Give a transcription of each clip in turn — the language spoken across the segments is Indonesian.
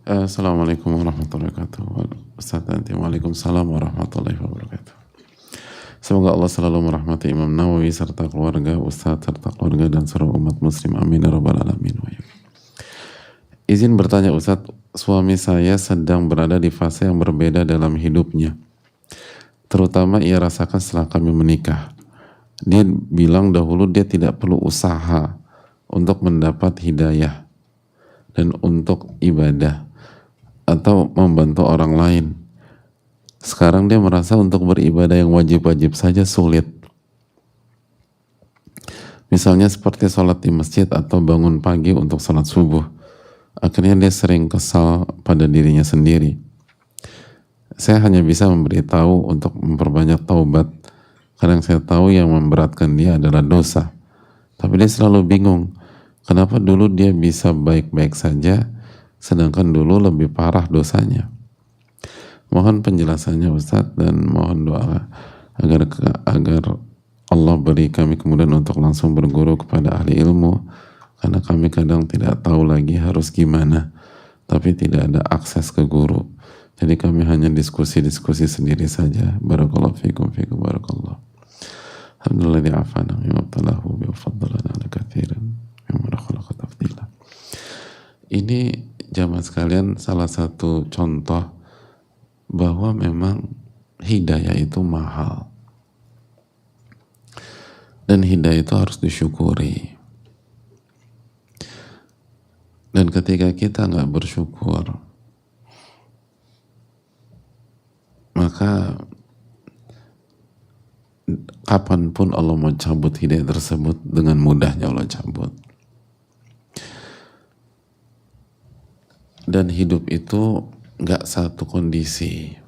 Assalamualaikum warahmatullahi wabarakatuh. Ustaz Tanti, waalaikumsalam warahmatullahi wabarakatuh. Semoga Allah selalu merahmati Imam Nawawi serta keluarga, Ustaz serta keluarga dan seluruh umat muslim. Amin ya rabbal alamin. Izin bertanya Ustaz, suami saya sedang berada di fase yang berbeda dalam hidupnya. Terutama ia rasakan setelah kami menikah. Dia bilang dahulu dia tidak perlu usaha untuk mendapat hidayah dan untuk ibadah atau membantu orang lain. Sekarang dia merasa untuk beribadah yang wajib-wajib saja sulit. Misalnya seperti sholat di masjid atau bangun pagi untuk sholat subuh. Akhirnya dia sering kesal pada dirinya sendiri. Saya hanya bisa memberitahu untuk memperbanyak taubat, karena yang saya tahu yang memberatkan dia adalah dosa. Tapi dia selalu bingung, kenapa dulu dia bisa baik-baik saja, sedangkan dulu lebih parah dosanya. Mohon penjelasannya Ustadz, dan mohon doa agar Allah beri kami kemudian untuk langsung berguru kepada ahli ilmu, karena kami kadang tidak tahu lagi harus gimana, tapi tidak ada akses ke guru. Jadi kami hanya diskusi-diskusi sendiri saja. Barakallahu fikum barakallah. Alhamdulillah di'afana yamabtalahu bi'ufaddalan ala kathiran yamara khalaqa tafdila. Ini jamaah sekalian salah satu contoh bahwa memang hidayah itu mahal. Dan hidayah itu harus disyukuri. Dan ketika kita nggak bersyukur, maka kapanpun Allah mau cabut hidayah tersebut, dengan mudahnya Allah cabut. Dan hidup itu nggak satu kondisi.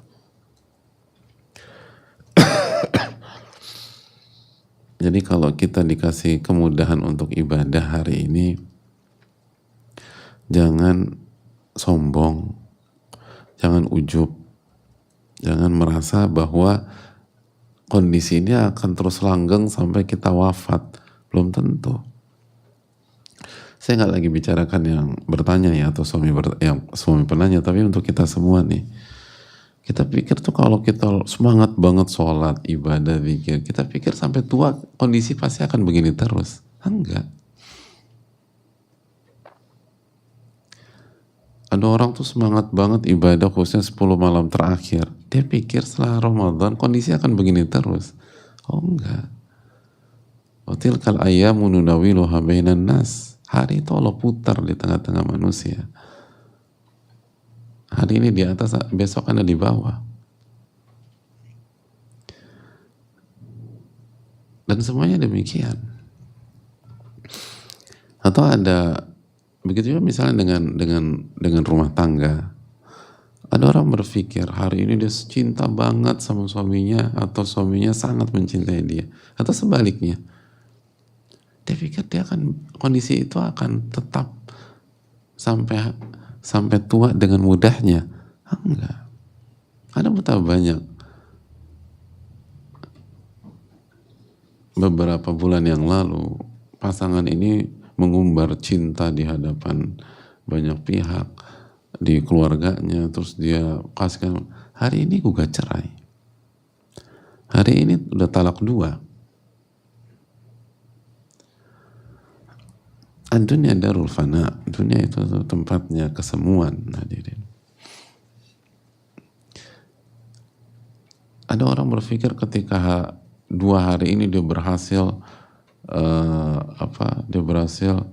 Jadi kalau kita dikasih kemudahan untuk ibadah hari ini, jangan sombong, jangan ujub, jangan merasa bahwa kondisi ini akan terus langgeng sampai kita wafat. Belum tentu. Saya nggak lagi bicarakan yang bertanya ya, atau yang suami penanya, tapi untuk kita semua nih. Kita pikir tuh kalau kita semangat banget sholat, ibadah, zikir, kita pikir sampai tua kondisi pasti akan begini terus. Enggak. Ada orang tuh semangat banget ibadah khususnya 10 malam terakhir. Dia pikir setelah Ramadan kondisi akan begini terus. Oh enggak. Wa tilkal ayyamu nudawiluha bainan nas. Hari itu Allah putar di tengah-tengah manusia. Hari ini di atas, besok ada di bawah. Dan semuanya demikian. Atau ada begitu juga misalnya dengan rumah tangga. Ada orang berpikir hari ini dia cinta banget sama suaminya, atau suaminya sangat mencintai dia, atau sebaliknya. Dia pikir dia akan, kondisi itu akan tetap sampai tua dengan mudahnya. Enggak. Ada betapa banyak beberapa bulan yang lalu pasangan ini mengumbar cinta di hadapan banyak pihak, di keluarganya, terus dia kasihkan, hari ini gugat cerai, hari ini udah talak 2. Dunia darul fana, dunia itu tempatnya kesemuan. Hadirin, ada orang berpikir ketika 2 hari ini dia berhasil dia berhasil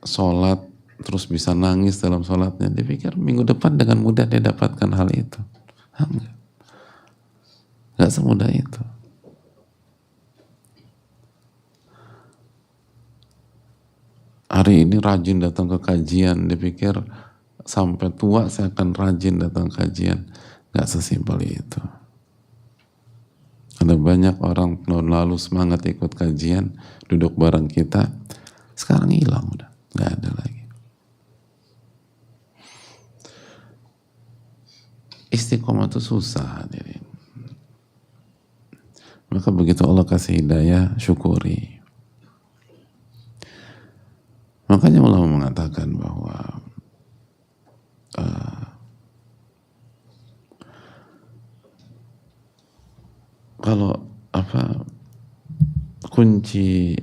sholat, terus bisa nangis dalam sholatnya, dia pikir minggu depan dengan mudah dia dapatkan hal itu. Nggak semudah itu. Hari ini rajin datang ke kajian, dia pikir sampai tua saya akan rajin datang ke kajian. Nggak sesimpel itu. Ada banyak orang tahun lalu semangat ikut kajian, duduk bareng kita, sekarang hilang udah, nggak ada lagi. Istiqomah itu susah, hadirin. Maka begitu Allah kasih hidayah, syukuri. Makanya ulama mengatakan bahwa kunci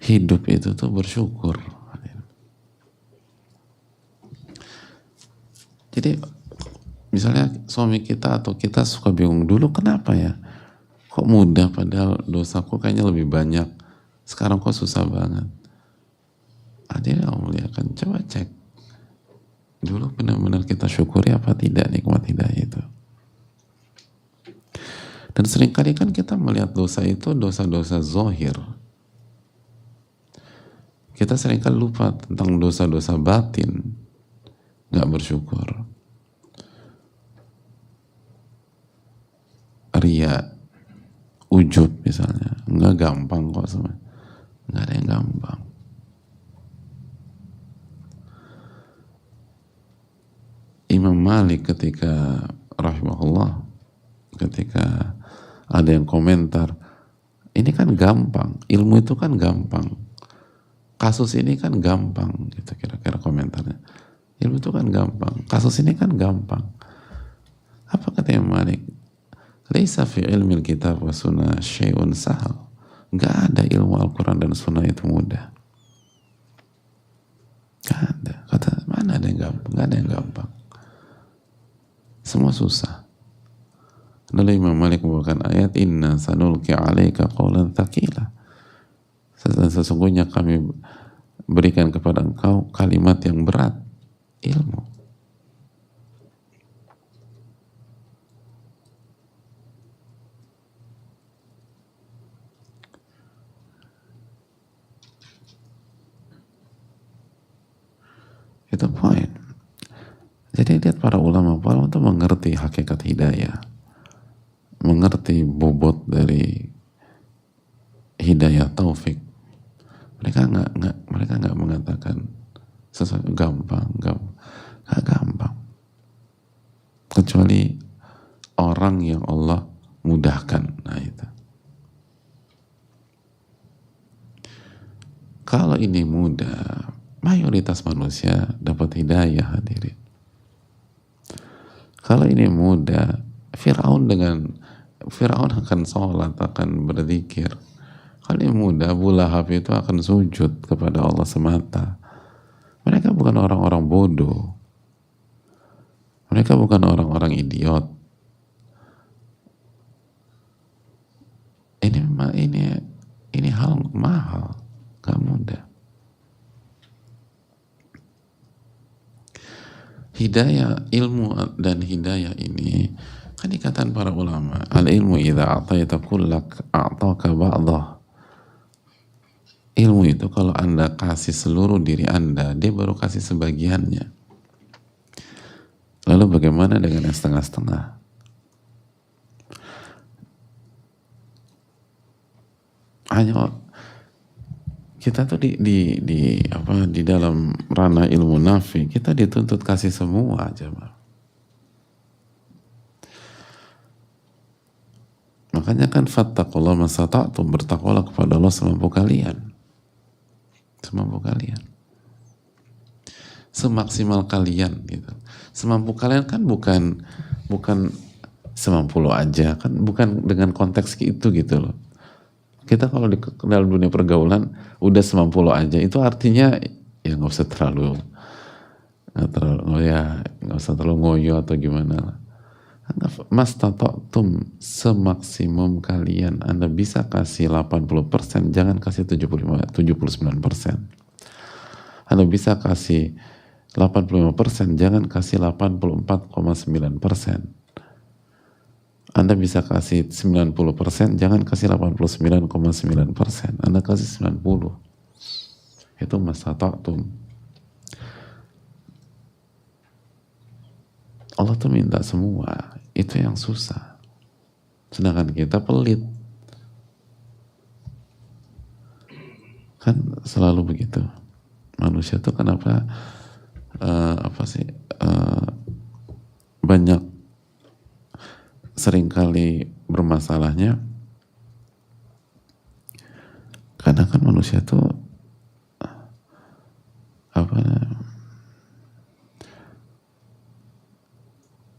hidup itu tuh bersyukur. Jadi misalnya suami kita atau kita suka bingung dulu, kenapa ya kok mudah padahal dosaku kayaknya lebih banyak, sekarang kok susah banget. Hadirin yang muliakan, coba cek dulu benar-benar kita syukuri apa tidak nikmat hidayah itu. Dan seringkali kan kita melihat dosa itu dosa-dosa zohir, kita seringkali lupa tentang dosa-dosa batin, nggak bersyukur. Ria, ujub misalnya, nggak gampang kok semua, nggak ada yang gampang. Imam Malik ketika rahimahullah, ketika ada yang komentar, ini kan gampang, ilmu itu kan gampang, kasus ini kan gampang, gitu kira-kira komentarnya. Ilmu itu kan gampang, kasus ini kan gampang. Apa kata Imam Malik? Laisa fi ilmil kitab wa sunnah syai'un sahal. Gak ada ilmu Al-Quran dan sunnah itu mudah. Gak ada. Kata, mana ada yang gampang? Gak ada yang gampang. Semua susah. Lalu Imam Malik membawakan ayat, inna sanulqi alaika qawlan thaqila. Sesungguhnya kami berikan kepada engkau kalimat yang berat, ilmu. Itu poin. Jadi lihat para ulama itu mengerti hakikat hidayah, mengerti bobot dari hidayah taufik. Mereka nggak mengatakan sesuatu gampang, nggak gampang. Kecuali orang yang Allah mudahkan. Nah itu. Kalau ini mudah, mayoritas manusia dapat hidayah, hadirin. Kalau ini mudah, Fir'aun akan sholat, akan berzikir. Kalau ini mudah, Abu Lahab itu akan sujud kepada Allah semata. Mereka bukan orang-orang bodoh. Mereka bukan orang-orang idiot. Ini hal mahal, gak mudah. Hidayah, ilmu dan hidayah ini kan dikatakan para ulama, al ilmu idza a'taita kullak a'taka ba'dah. Ilmu itu kalau Anda kasih seluruh diri Anda, dia baru kasih sebagiannya. Lalu bagaimana dengan yang setengah-setengah? Hanya kita tuh di dalam ranah ilmu nafi, kita dituntut kasih semua aja, Bang. Makanya kan fattaqullaha masata'tum, bertakwalah kepada Allah semampu kalian. Semampu kalian. Semaksimal kalian gitu. Semampu kalian kan bukan semampu lo aja, kan bukan dengan konteks itu gitu loh. Kita kalau di dalam dunia pergaulan udah semampu lo aja, itu artinya ya nggak usah terlalu ngoyo atau gimana lah. Mastata'tum, semaksimum kalian. Anda bisa kasih 80%, jangan kasih 79%. Anda bisa kasih 85%, jangan kasih 84,9%. Anda bisa kasih 90%, jangan kasih 89,9%. Anda kasih 90%. Itu mastata'tum. Allah tuh minta semua. Itu yang susah. Sedangkan kita pelit. Kan selalu begitu. Manusia tuh kenapa banyak seringkali bermasalahnya, karena kan manusia tuh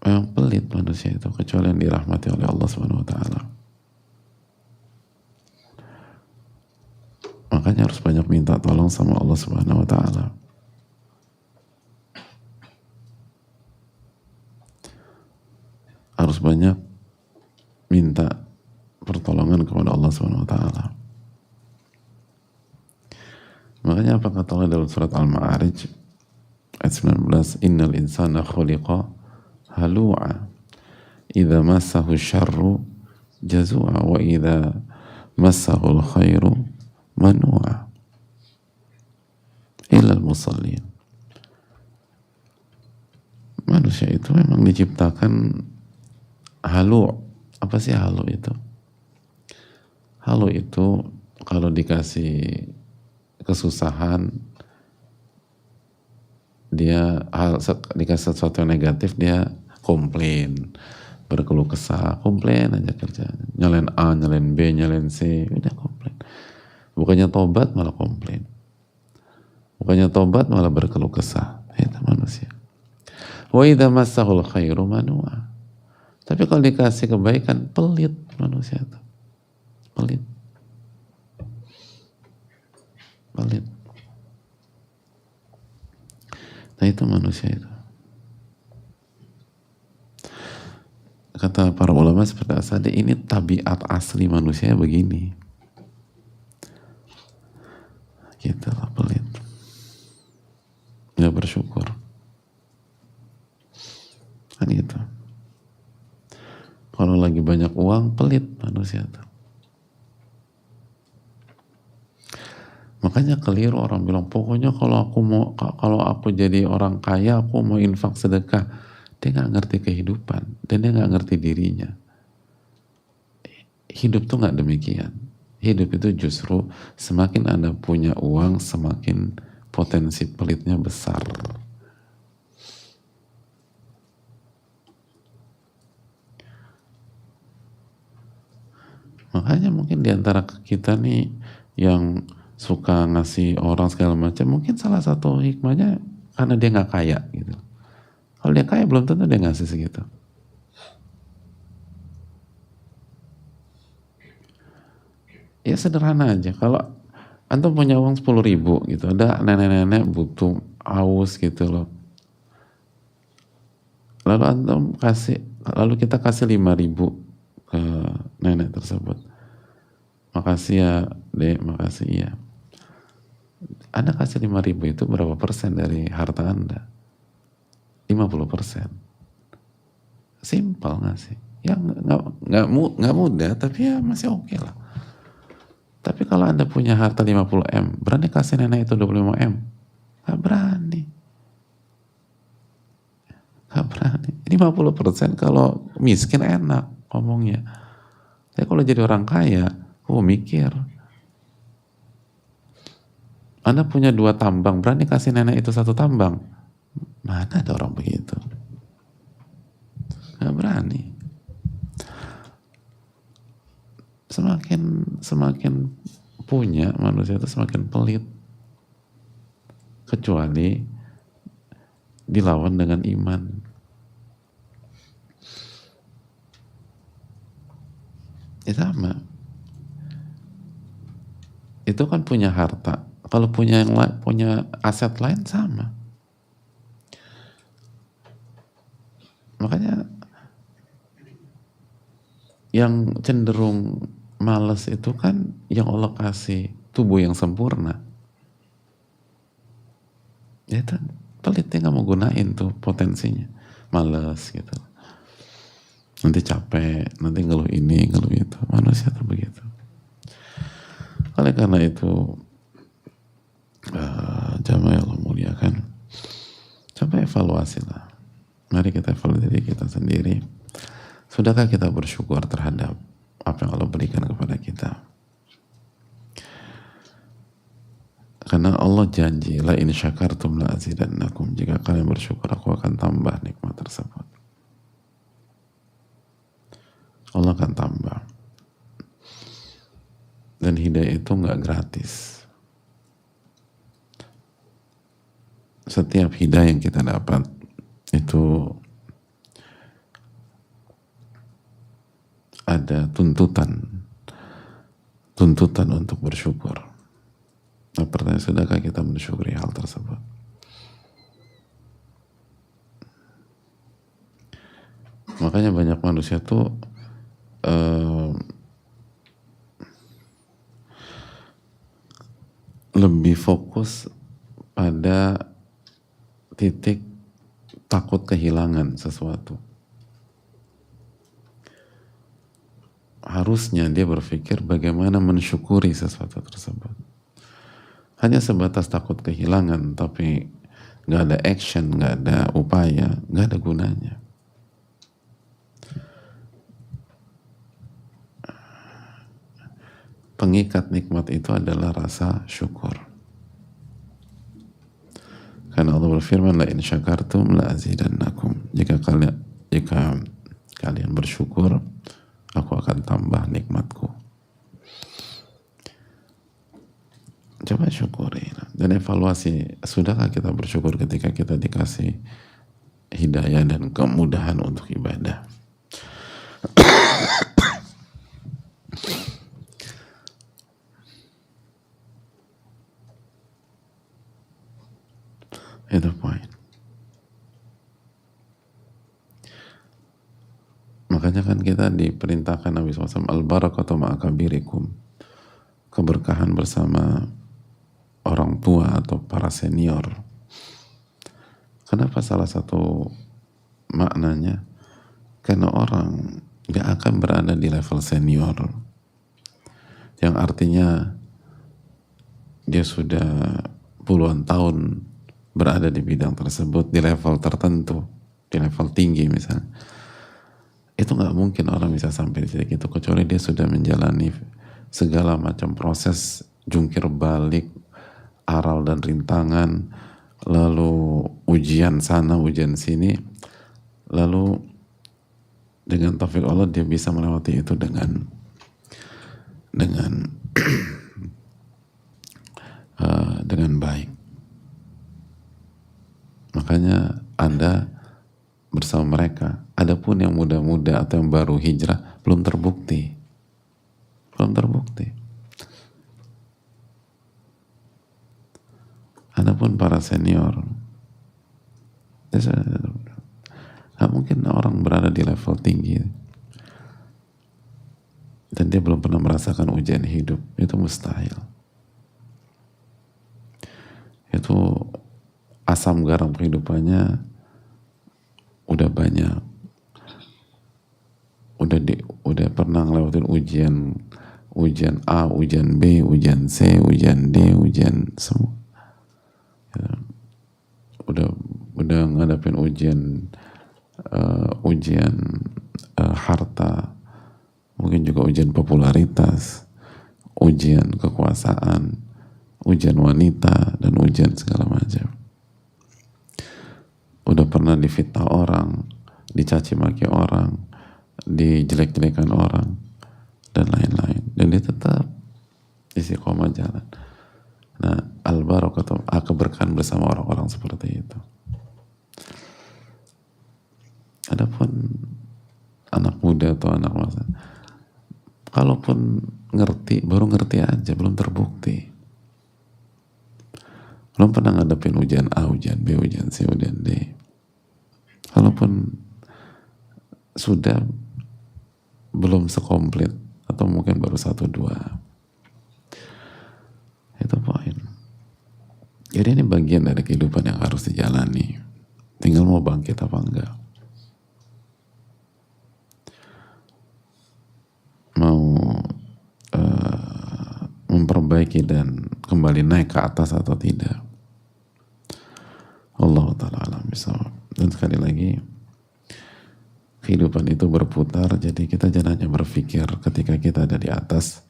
memang pelit manusia itu, kecuali yang dirahmati oleh Allah Subhanahu wa taala. Makanya harus banyak minta tolong sama Allah Subhanahu wa taala. Harus banyak minta pertolongan kepada Allah Subhanahu wa taala. Makanya apa kata Allah dalam surat Al-Ma'arij ayat 19, innal insana khuliqa halu'a idza massahu syarru jazua wa idza massahu khairu manu'a illal musallin. Manusia itu memang diciptakan halu. Apa sih halu itu? Halu itu kalau dikasih kesusahan, dikasih sesuatu yang negatif, dia komplain, berkeluh kesah, komplain aja kerjanya, nyalain A, nyalain B, nyalain C, udah komplain. Bukannya tobat malah komplain, bukannya tobat malah berkeluh kesah. Itu manusia. Wa idza massahul khairu manua. Tapi kalau dikasih kebaikan, pelit manusia itu, pelit. Nah itu manusia itu. Kata para ulama seperti Asadi, ini tabiat asli manusia begini. Gitu lah, pelit. Nggak bersyukur. Kan gitu. Kalau lagi banyak uang, pelit manusia itu. Makanya keliru orang bilang, pokoknya kalau aku jadi orang kaya, aku mau infak sedekah. Dia nggak ngerti kehidupan, dan dia nggak ngerti dirinya. Hidup tuh nggak demikian. Hidup itu justru semakin Anda punya uang, semakin potensi pelitnya besar. Makanya mungkin diantara kita nih yang suka ngasih orang segala macam, mungkin salah satu hikmahnya karena dia nggak kaya gitu. Kalau dia kaya belum tentu dia ngasih segitu. Ya sederhana aja. Kalau antum punya uang 10.000 gitu, ada nenek-nenek butuh haus gitu loh. Lalu kita kasih 5.000 ke nenek tersebut. Makasih ya, Dek, makasih ya. Anda kasih 5.000 itu berapa persen dari harta Anda? 50%. Simpel nggak sih? Ya nggak mudah, tapi ya masih oke lah. Tapi kalau Anda punya harta 50M, berani kasih nenek itu 25M? Nggak berani. Nggak berani. 50% kalau miskin enak ngomongnya. Tapi kalau jadi orang kaya, mikir. Anda punya 2 tambang, berani kasih nenek itu 1 tambang? Mana ada orang begitu? Nggak berani. Semakin punya manusia itu semakin pelit, kecuali dilawan dengan iman. Ya sama. Itu kan punya harta. Kalau punya punya aset lain sama. Makanya yang cenderung malas itu kan yang Allah kasih tubuh yang sempurna. Ya itu pelitnya nggak mau gunain tuh potensinya. Malas gitu. Nanti capek, nanti ngeluh ini, ngeluh itu. Manusia tuh begitu. Oleh karena itu, jamaah yang Allah muliakan, coba evaluasi lah. Mari kita evaluasi diri kita sendiri. Sudahkah kita bersyukur terhadap apa yang Allah berikan kepada kita? Karena Allah janji, la in syakartum la azidannakum. Jika kalian bersyukur, aku akan tambah nikmat tersebut. Allah akan tambah. Dan hidayah itu nggak gratis. Setiap hidayah yang kita dapat itu ada tuntutan untuk bersyukur. sudahkah kita mensyukuri hal tersebut? Makanya banyak manusia tuh lebih fokus pada titik takut kehilangan sesuatu. Harusnya dia berpikir bagaimana mensyukuri sesuatu tersebut. Hanya sebatas takut kehilangan, tapi nggak ada action, nggak ada upaya, nggak ada gunanya. Pengikat nikmat itu adalah rasa syukur. Karena Allah berfirman, la in syakartum la azidannakum. Jika kalian bersyukur, aku akan tambah nikmatku. Coba syukuri dan evaluasi, sudahkah kita bersyukur ketika kita dikasih hidayah dan kemudahan untuk ibadah? Itu poin. Makanya kan kita diperintahkan Nabi SAW, al-barakatu ma'akabirikum, keberkahan bersama orang tua atau para senior. Kenapa salah satu maknanya? Karena orang gak akan berada di level senior, yang artinya dia sudah puluhan tahun berada di bidang tersebut, di level tertentu, di level tinggi misalnya. Itu nggak mungkin orang bisa sampai di titik itu kecuali dia sudah menjalani segala macam proses jungkir balik, aral dan rintangan, lalu ujian sana, ujian sini, lalu dengan taufik Allah dia bisa melewati itu dengan dengan baik. Makanya Anda bersama mereka. Adapun yang muda-muda atau yang baru hijrah belum terbukti. Adapun para senior, nggak mungkin orang berada di level tinggi dan dia belum pernah merasakan ujian hidup. Itu mustahil. Itu asam garam kehidupannya udah banyak, udah pernah ngelewatin ujian A, ujian B, ujian C, ujian D, ujian semua. Ya, udah ngadapin ujian harta, mungkin juga ujian popularitas, ujian kekuasaan, ujian wanita, dan ujian segala macam. Udah pernah difitnah orang, dicaci maki orang, dijelek-jelekan orang, dan lain-lain. Dan dia tetap istiqomah jalan. Nah, al-barakatuh, keberkahan bersama orang-orang seperti itu. Adapun anak muda atau anak masa, kalaupun ngerti, baru ngerti aja, belum terbukti. Belum pernah ngadepin ujian A, ujian B, ujian C, ujian D. Kalaupun sudah, belum sekomplit, atau mungkin baru 1-2. Itu poin. Jadi ini bagian dari kehidupan yang harus dijalani. Tinggal mau bangkit apa enggak. Mau memperbaiki dan kembali naik ke atas atau tidak. Allah Ta'ala alam bisawab. Dan sekali lagi, kehidupan itu berputar, jadi kita jangan hanya berpikir ketika kita ada di atas.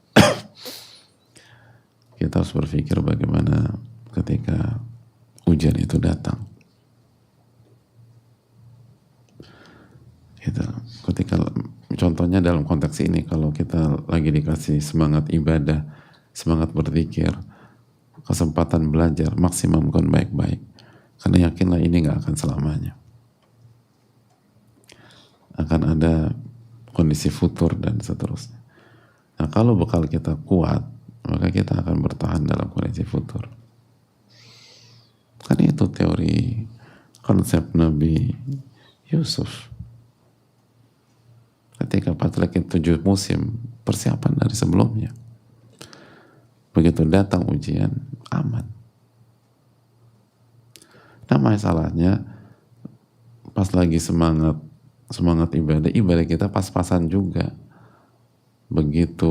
Kita harus berpikir bagaimana ketika ujian itu datang. Ketika, contohnya dalam konteks ini, kalau kita lagi dikasih semangat ibadah, semangat berzikir, kesempatan belajar, maksimumkan baik-baik. Karena yakinlah ini gak akan selamanya. Akan ada kondisi futur dan seterusnya. Nah, kalau bekal kita kuat, maka kita akan bertahan dalam kondisi futur. konsep Nabi Yusuf. Ketika lagi 7 musim, persiapan dari sebelumnya. Begitu datang ujian, aman. Nah masalahnya, pas lagi semangat ibadah kita pas-pasan juga. Begitu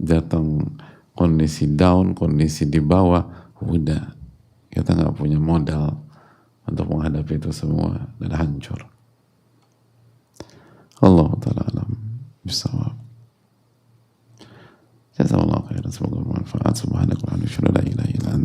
datang kondisi down, kondisi di bawah, udah kita nggak punya modal untuk menghadapi itu semua dan hancur. Allah Ta'ala alam bisawab. Jazakallahu khairan, semoga bermanfaat. Subhanakallahumma wa bihamdika, la ilaha illa anta